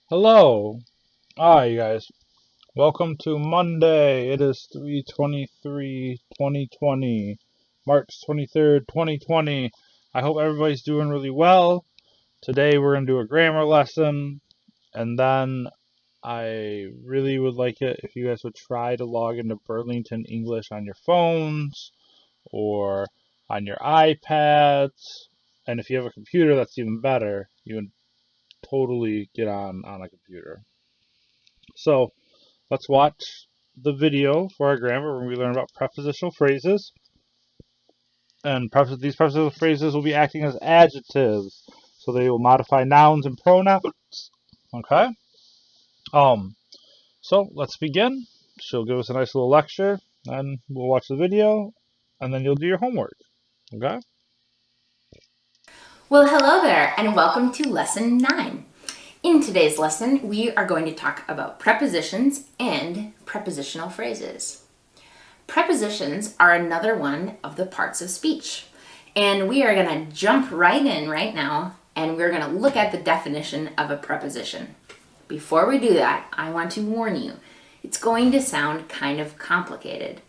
Hello. Hi, you guys. Welcome to Monday. It is 3/23/2020, March 23rd, 2020. I hope everybody's doing really well. Today we're going to do a grammar lesson, and then I really would like it if you guys would try to log into Burlington English on your phones or on your iPads. And if you have a computer, that's even better. You can totally get on a computer. So, let's watch the video for our grammar where we learn about prepositional phrases. And these prepositional phrases will be acting as adjectives. So they will modify nouns and pronouns. Okay? Um, so let's begin. She'll give us a nice little lecture, and we'll watch the video, and then you'll do your homework. Okay? Well, hello there, and welcome to Lesson 9. In today's lesson, we are going to talk about prepositions and prepositional phrases. Prepositions are another one of the parts of speech, and we are going to jump right in right now, and we're going to look at the definition of a preposition. Before we do that, I want to warn you, it's going to sound kind of complicated.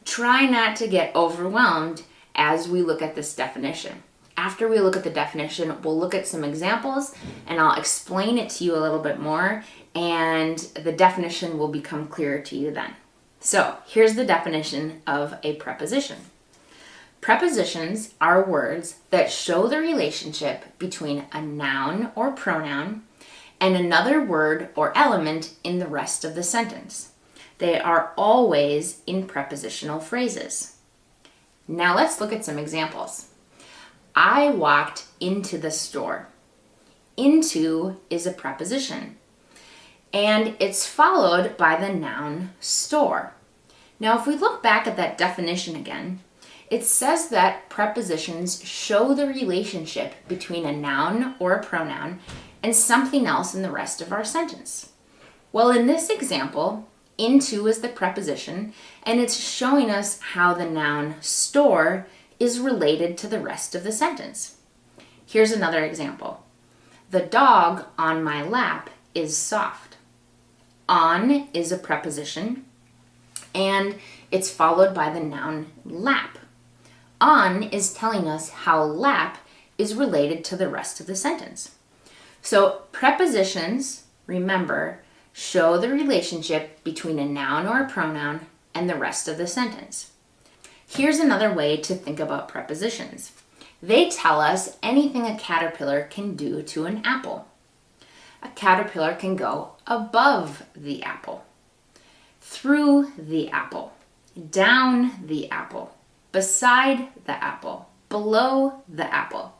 Try not to get overwhelmed as we look at this definition. After we look at the definition, we'll look at some examples and I'll explain it to you a little bit more, and the definition will become clearer to you then. So here's the definition of a preposition. Prepositions are words that show the relationship between a noun or pronoun and another word or element in the rest of the sentence. They are always in prepositional phrases. Now let's look at some examples. I walked into the store. Into is a preposition, and it's followed by the noun store. Now, if we look back at that definition again, it says that prepositions show the relationship between a noun or a pronoun and something else in the rest of our sentence. Well, in this example, into is the preposition, and it's showing us how the noun store is related to the rest of the sentence. Here's another example. The dog on my lap is soft. On is a preposition, and it's followed by the noun lap. On is telling us how lap is related to the rest of the sentence. So prepositions, remember, show the relationship between a noun or a pronoun and the rest of the sentence. Here's another way to think about prepositions. They tell us anything a caterpillar can do to an apple. A caterpillar can go above the apple, through the apple, down the apple, beside the apple, below the apple.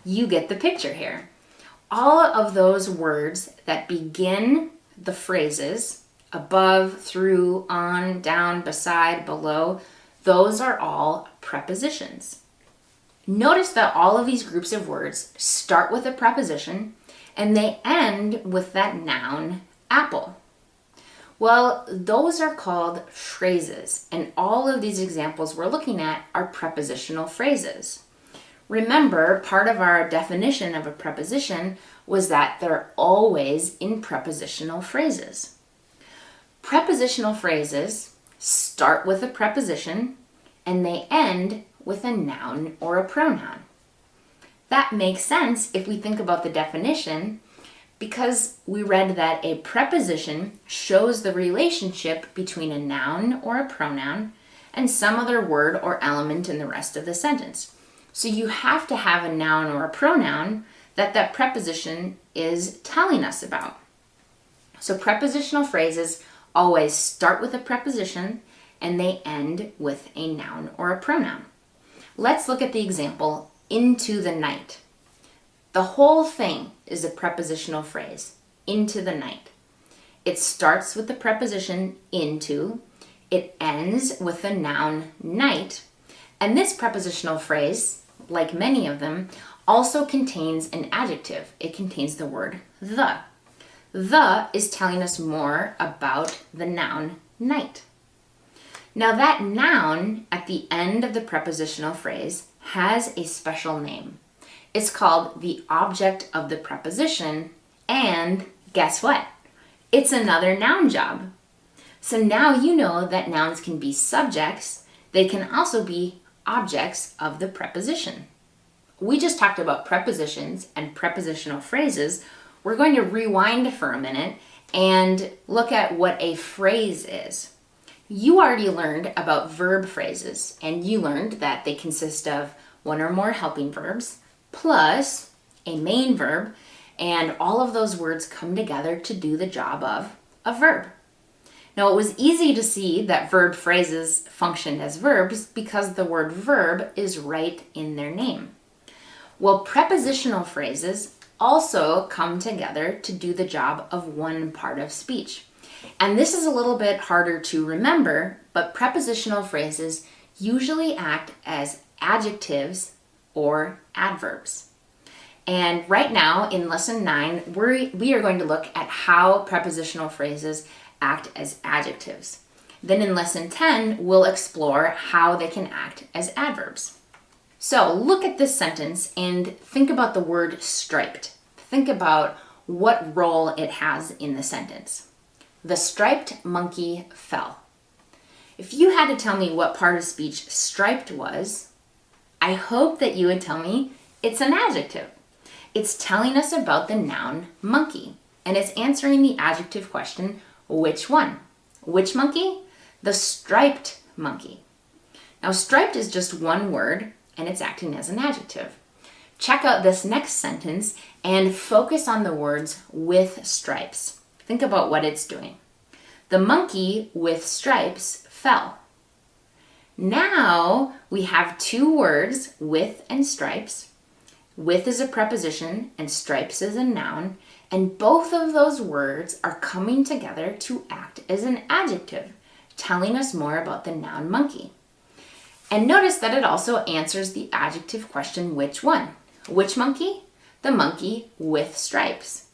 You get the picture here. All of those words that begin the phrases above, through, on, down, beside, below, those are all prepositions. Notice that all of these groups of words start with a preposition and they end with that noun, apple. Well, those are called phrases, and all of these examples we're looking at are prepositional phrases. Remember, part of our definition of a preposition was that they're always in prepositional phrases. Prepositional phrases start with a preposition and they end with a noun or a pronoun. That makes sense if we think about the definition, because we read that a preposition shows the relationship between a noun or a pronoun and some other word or element in the rest of the sentence. So you have to have a noun or a pronoun that preposition is telling us about. So prepositional phrases always start with a preposition and they end with a noun or a pronoun. Let's look at the example, into the night. The whole thing is a prepositional phrase, into the night. It starts with the preposition into, it ends with the noun night, and this prepositional phrase, like many of them, also contains an adjective. It contains the word the. The is telling us more about the noun night. Now that noun at the end of the prepositional phrase has a special name. It's called the object of the preposition and Guess what? It's another noun job. So now you know that nouns can be subjects. They can also be objects of the preposition. We just talked about prepositions and prepositional phrases. We're going to rewind for a minute and look at what a phrase is. You already learned about verb phrases, and you learned that they consist of one or more helping verbs plus a main verb, and all of those words come together to do the job of a verb. Now, it was easy to see that verb phrases functioned as verbs because the word verb is right in their name. Well, prepositional phrases also come together to do the job of one part of speech. And this is a little bit harder to remember, but prepositional phrases usually act as adjectives or adverbs. And right now in lesson 9, we are going to look at how prepositional phrases act as adjectives. Then in lesson 10, we'll explore how they can act as adverbs. So look at this sentence and think about the word striped. Think about what role it has in the sentence. The striped monkey fell. If you had to tell me what part of speech striped was, I hope that you would tell me it's an adjective. It's telling us about the noun monkey, and it's answering the adjective question, which one? Which monkey? The striped monkey. Now, striped is just one word, and it's acting as an adjective. Check out this next sentence and focus on the words with stripes. Think about what it's doing. The monkey with stripes fell. Now we have two words, with and stripes. With is a preposition and stripes is a noun, and both of those words are coming together to act as an adjective, telling us more about the noun monkey. And notice that it also answers the adjective question, which one? Which monkey? The monkey with stripes.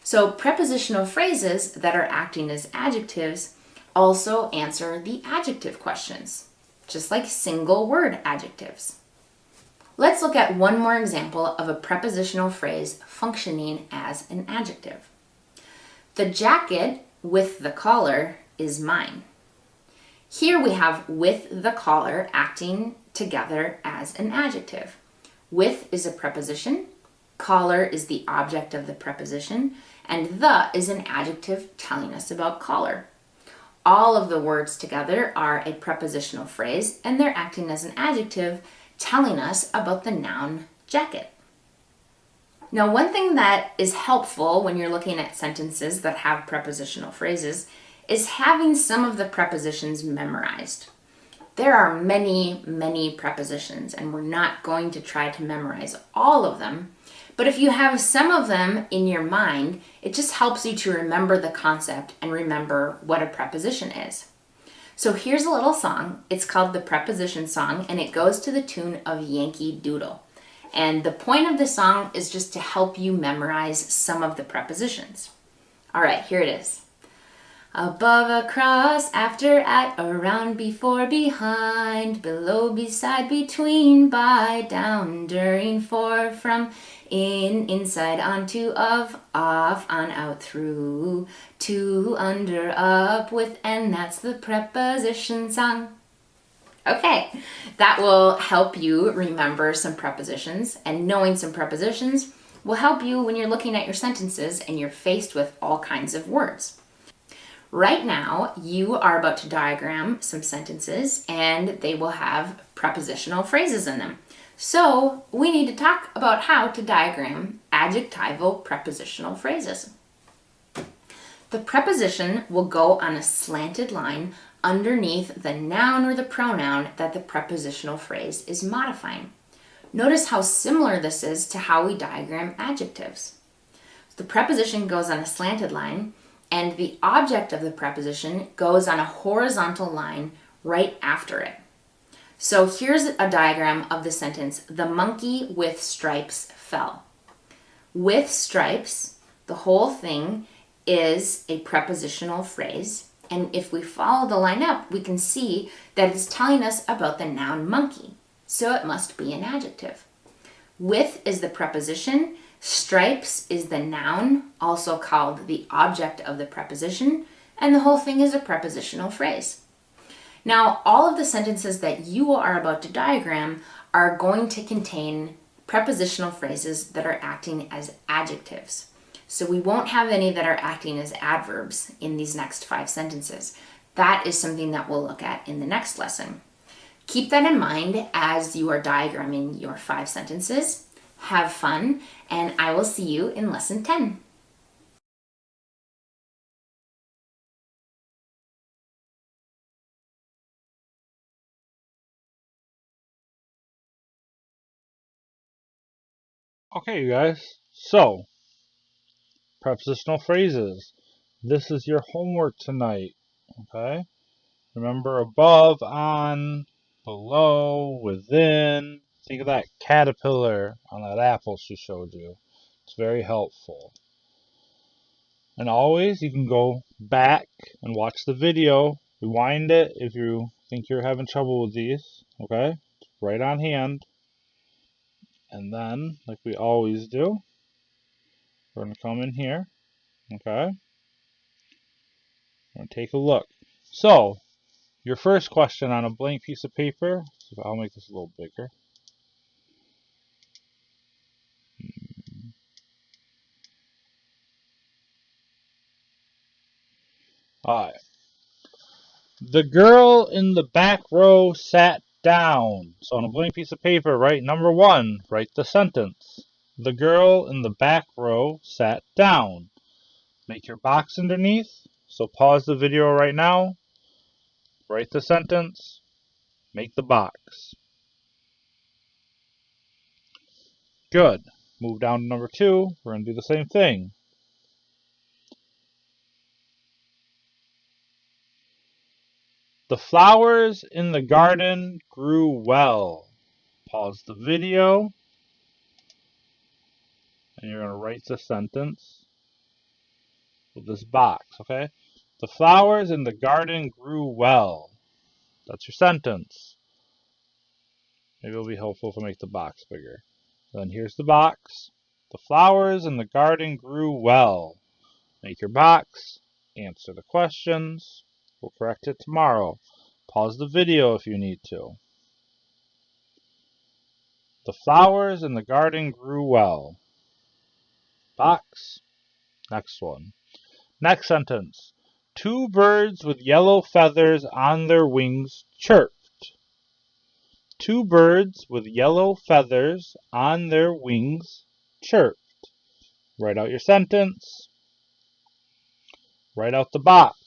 So prepositional phrases that are acting as adjectives also answer the adjective questions, just like single word adjectives. Let's look at one more example of a prepositional phrase functioning as an adjective. The jacket with the collar is mine. Here we have with the collar acting together as an adjective. With is a preposition, collar is the object of the preposition, and the is an adjective telling us about collar. All of the words together are a prepositional phrase, and they're acting as an adjective telling us about the noun jacket. Now, one thing that is helpful when you're looking at sentences that have prepositional phrases is having some of the prepositions memorized. There are many, many prepositions, and we're not going to try to memorize all of them. But if you have some of them in your mind, it just helps you to remember the concept and remember what a preposition is. So here's a little song. It's called the Preposition Song, and it goes to the tune of Yankee Doodle. And the point of the song is just to help you memorize some of the prepositions. All right, here it is. Above, across, after, at, around, before, behind, below, beside, between, by, down, during, for, from, in, inside, onto, of, off, on, out, through, to, under, up, with, and that's the preposition song. Okay, that will help you remember some prepositions, and knowing some prepositions will help you when you're looking at your sentences and you're faced with all kinds of words. Right now, you are about to diagram some sentences, and they will have prepositional phrases in them. So we need to talk about how to diagram adjectival prepositional phrases. The preposition will go on a slanted line underneath the noun or the pronoun that the prepositional phrase is modifying. Notice how similar this is to how we diagram adjectives. The preposition goes on a slanted line, and the object of the preposition goes on a horizontal line right after it. So here's a diagram of the sentence, the monkey with stripes fell. With stripes, the whole thing is a prepositional phrase, and if we follow the line up, we can see that it's telling us about the noun monkey, so it must be an adjective. With is the preposition, Stripes is the noun, also called the object of the preposition, and the whole thing is a prepositional phrase. Now, all of the sentences that you are about to diagram are going to contain prepositional phrases that are acting as adjectives. So we won't have any that are acting as adverbs in these next 5 sentences. That is something that we'll look at in the next lesson. Keep that in mind as you are diagramming your 5 sentences. Have fun, and I will see you in lesson 10. Okay, you guys. So, prepositional phrases. This is your homework tonight. Okay? Remember above, on, below, within. Think of that caterpillar on that apple she showed you. It's very helpful. And always, you can go back and watch the video. Rewind it if you think you're having trouble with these. Okay? It's right on hand. And then, like we always do, we're going to come in here. Okay? We're going to take a look. So, your first question on a blank piece of paper, so I'll make this a little bigger. Alright. The girl in the back row sat down. So on a blank piece of paper, write number 1. Write the sentence. The girl in the back row sat down. Make your box underneath. So pause the video right now. Write the sentence. Make the box. Good. Move down to number 2. We're going to do the same thing. The flowers in the garden grew well. Pause the video. And you're going to write the sentence with this box, okay? The flowers in the garden grew well. That's your sentence. Maybe it'll be helpful if I make the box bigger. Then here's the box. The flowers in the garden grew well. Make your box. Answer the questions. We'll correct it tomorrow. Pause the video if you need to. The flowers in the garden grew well. Box. Next one. Next sentence. 2 birds with yellow feathers on their wings chirped. 2 birds with yellow feathers on their wings chirped. Write out your sentence. Write out the box.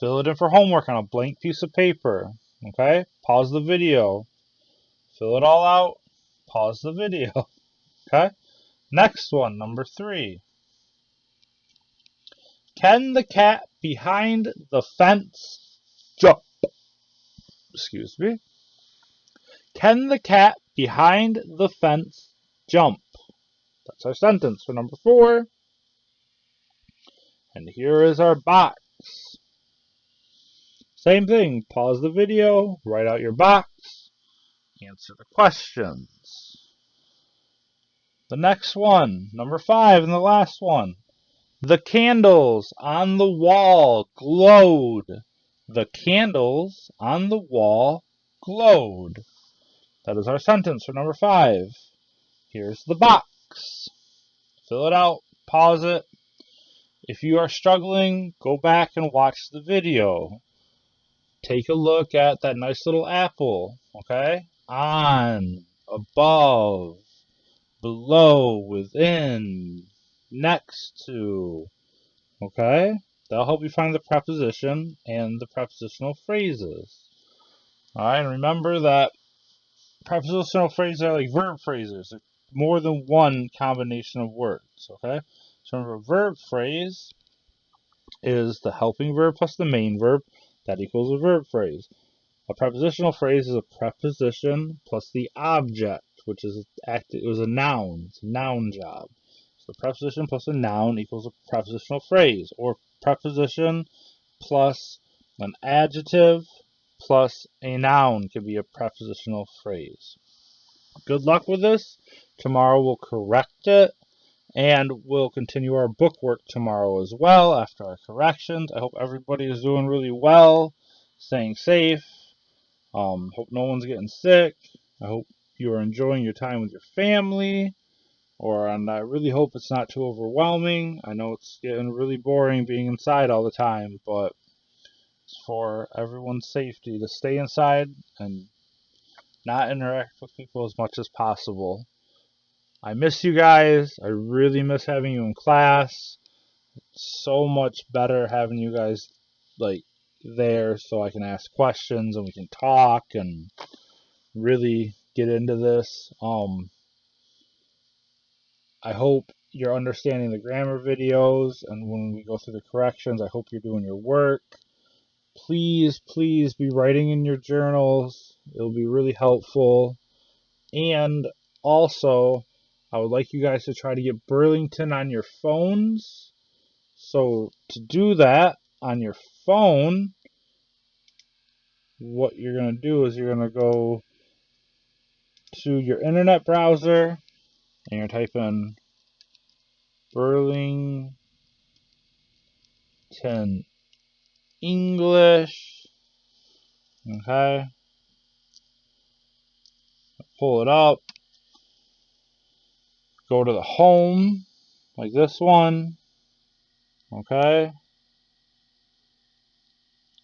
Fill it in for homework on a blank piece of paper. Okay? Pause the video. Fill it all out. Pause the video. Okay? Next one, number 3. Can the cat behind the fence jump? Excuse me. Can the cat behind the fence jump? That's our sentence for number 4. And here is our box. Same thing. Pause the video, write out your box, answer the questions. The next one, number 5, and the last one. The candles on the wall glowed. The candles on the wall glowed. That is our sentence for number 5. Here's the box. Fill it out, pause it. If you are struggling, go back and watch the video. Take a look at that nice little apple, okay? On, above, below, within, next to, okay? That'll help you find the preposition and the prepositional phrases. Alright, and remember that prepositional phrases are like verb phrases. They're more than one combination of words, okay? So remember, a verb phrase is the helping verb plus the main verb. That equals a verb phrase. A prepositional phrase is a preposition plus the object, which is it was a noun. It's a noun job. So preposition plus a noun equals a prepositional phrase, or preposition plus an adjective plus a noun could be a prepositional phrase. Good luck with this. Tomorrow we'll correct it, and we'll continue our book work tomorrow as well after our corrections. I hope everybody is doing really well, staying safe. Hope no one's getting sick. I hope you are enjoying your time with your family. And I really hope it's not too overwhelming. I know it's getting really boring being inside all the time, but it's for everyone's safety to stay inside and not interact with people as much as possible. I miss you guys. I really miss having you in class. It's so much better having you guys like there so I can ask questions and we can talk and really get into this. I hope you're understanding the grammar videos, and when we go through the corrections, I hope you're doing your work. Please, please be writing in your journals. It'll be really helpful. And also, I would like you guys to try to get Burlington on your phones. So to do that on your phone, what you're going to do is you're going to go to your internet browser and you're type in Burlington English. Okay. Pull it up. Go to the home, like this one. Okay.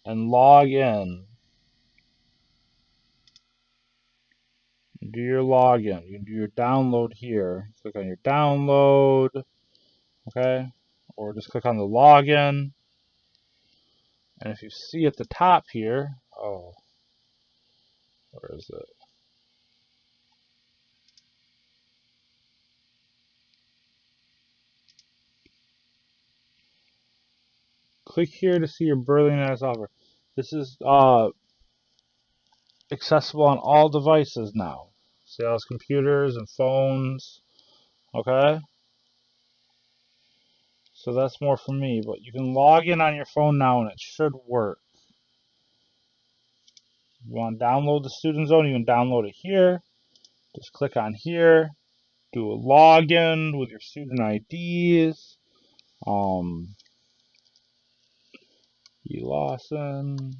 And log in. Do your login. You can do your download here. Click on your download. Okay. Or just click on the login. And if you see at the top here, oh, where is it? Click here to see your Burlington offer. This is accessible on all devices now. See all those computers and phones. Okay. So that's more for me, but you can log in on your phone now and it should work. You want to download the Student Zone, you can download it here. Just click on here, do a login with your student IDs. E. Lawson.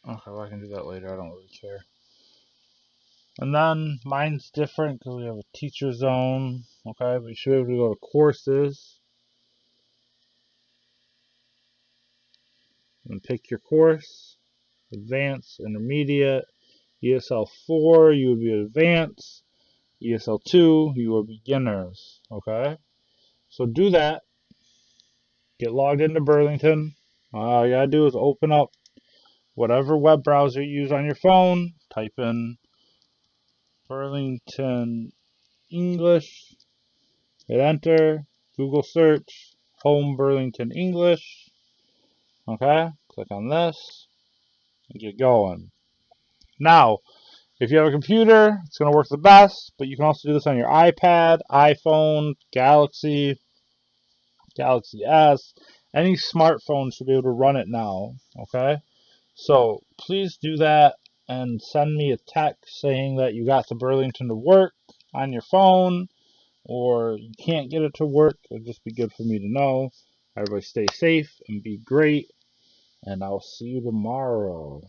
Okay, well, I can do that later. I don't really care. And then mine's different because we have a teacher zone. Okay, but you should be able to go to courses and pick your course. Advanced, intermediate, ESL 4, you would be advanced. ESL 2, you are beginners. Okay, so do that. Get logged into Burlington. All you gotta do is open up whatever web browser you use on your phone. Type in Burlington English. Hit enter. Google search. Home Burlington English. Okay, click on this and get going. Now, if you have a computer, it's going to work the best, but you can also do this on your iPad, iPhone, Galaxy, Galaxy S. Any smartphone should be able to run it now. Okay, so please do that and send me a text saying that you got the Burlington to work on your phone, or you can't get it to work. It'd just be good for me to know. Everybody stay safe and be great, and I'll see you tomorrow.